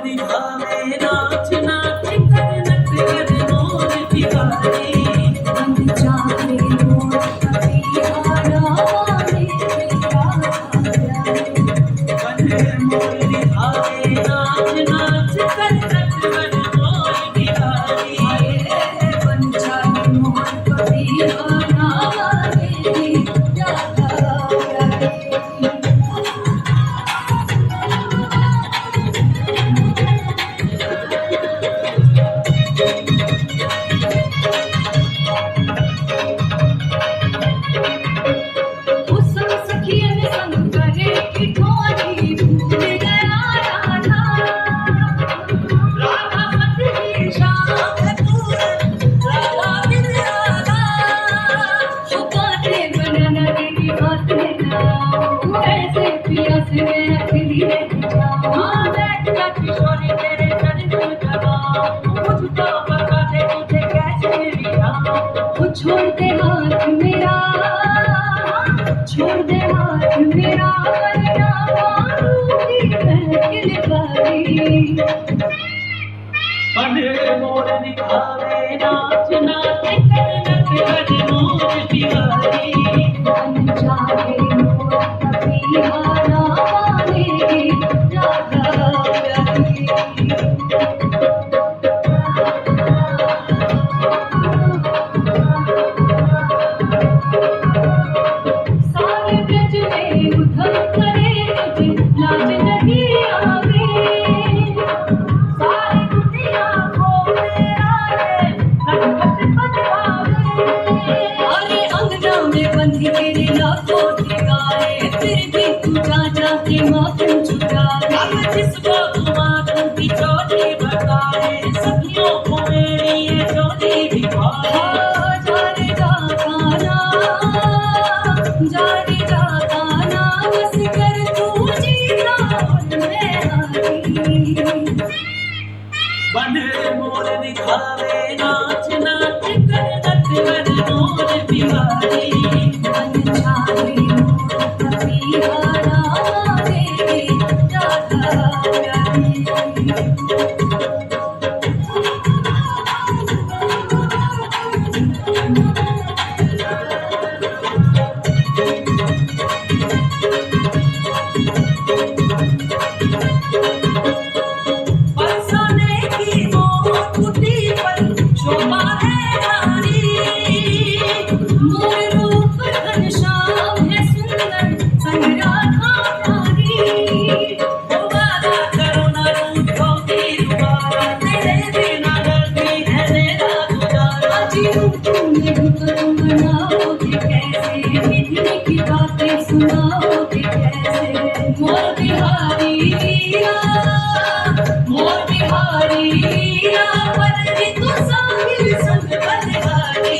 दिखावे नाच नाच कर नच कर मोर बिहारी बन जाए मोर पतिहारा वाले तेरा बने मोर दिखावे नाच नाच कर नच कर मोर बिहारी बन जाए मोर पतिहारा वाले तेरा छोड़ दे हाथ मेरा छोड़ दे हाथ मेरा वरना मारूंगी मैं किलकारी बने मोर दिखावे नाच नाच कर नच कर मोर बिहारी बन जाए मोर पतिहारा वाले राधा प्यारी सारे ब्रज में उधम करे तुझे लाज नहीं आवे सारी दुनिया को मेरा है रंगत बदलावे अरे अंगना में बंधी तेरे लाखों ठिकाए फिर भी तू जा के माथन चुराए अब जिसको तुम्हारों की चोरी बताए सखियों को मेरी ये चोरी दिखाए जारे जाना बस कर तू जीना मैं हारी बने मोर दिखावे नाच नाच कर नच कर मोर बिहारी बन जाए मोर पतिहारा वाले राधा प्यारी बरसाने की मोर कुटी पर शोभा है नारी मोर रूप घनश्याम है सुंदर संग राधा प्यारी दोबारा करो ना रूठो की दोबारा तेरे बिना गलती है मेरा गुजारा जीऊं तुमने भी करूं मनाओगे कैसे मीठी मीठी बातें सुनाओगे कैसे मोर बिहारी पलरी तो साहिल संग बलिहारी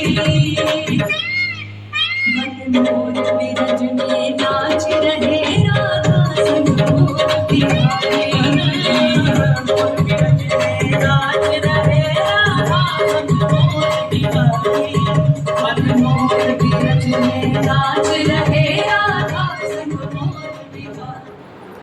मन मोर बिरज में नाच रहे राधा संग मोर बिहारी मोर बिरज में नाच रहे राधा संग मोर बिहारी मन मोर बिरज में नाच रहे राधा संग मोर बिहारी